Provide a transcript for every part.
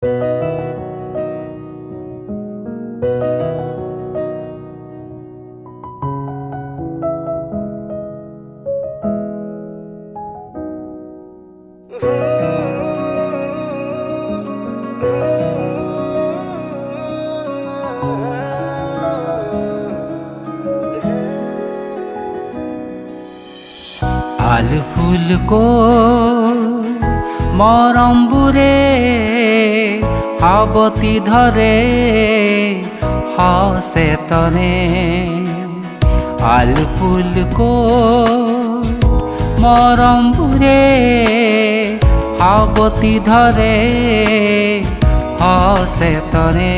आल फूल को मरम्बुरे आबती धरे हसे तने। आल फूल को मरम्बुरे आबती धरे हसे तने।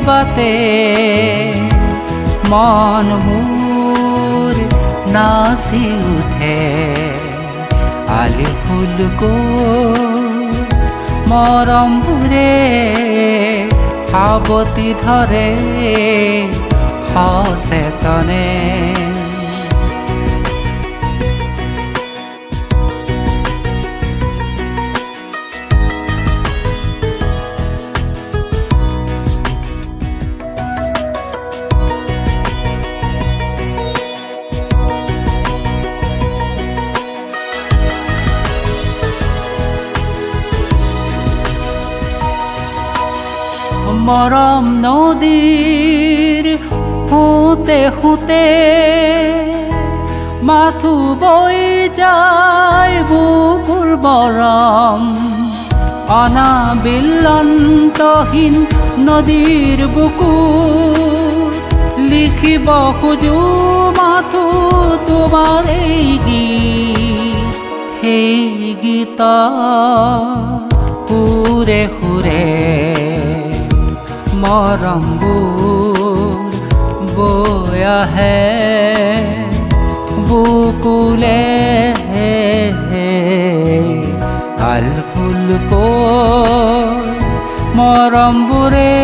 बाते मन मोर नासी उठे। आली फूल को मरम्बुरे आबती धरे हसे तने। मरम नदीर होते होते माथु बई जाय बुकुर मरम। अनाबिलन्तहीन नदीर बुकुर लिखिब खोजो माथु तोमार गीत। हे गीत हुरे हुरे मरम्बुर बोया है बुकुले। आल फूल को मरम्बुरे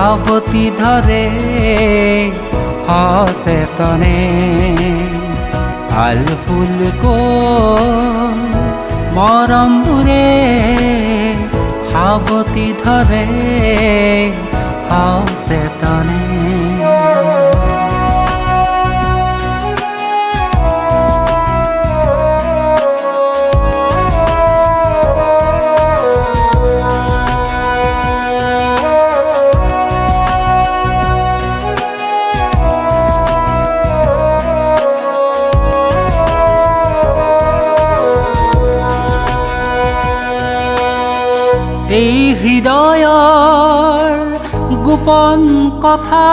आबती धरे हसे तने। आल फूल को मरम्बुरे आबती धरे हसे तने। হৃদয়ৰ গোপন কথা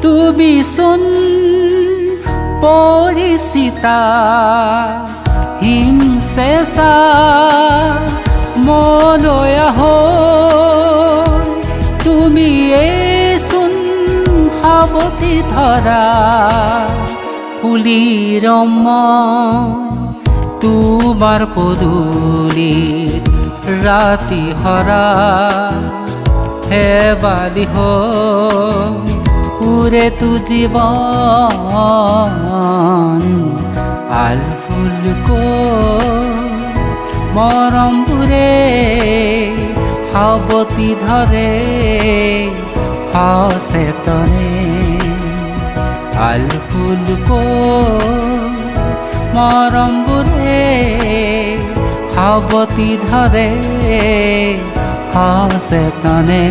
তুমি চোন পৰিচিতা। হিমচেঁচা মলৈ হৈ তুমি চোন সাৱটি ধৰা। ফুলিৰ তোমাৰ পদূলিত राती हरा हेबाली हो उरे तू जीवन। आल फूल को मरम्बुरे आबती धरे हसे तने। आल फूल को मरम्बुरे आबती धरे हसे तने।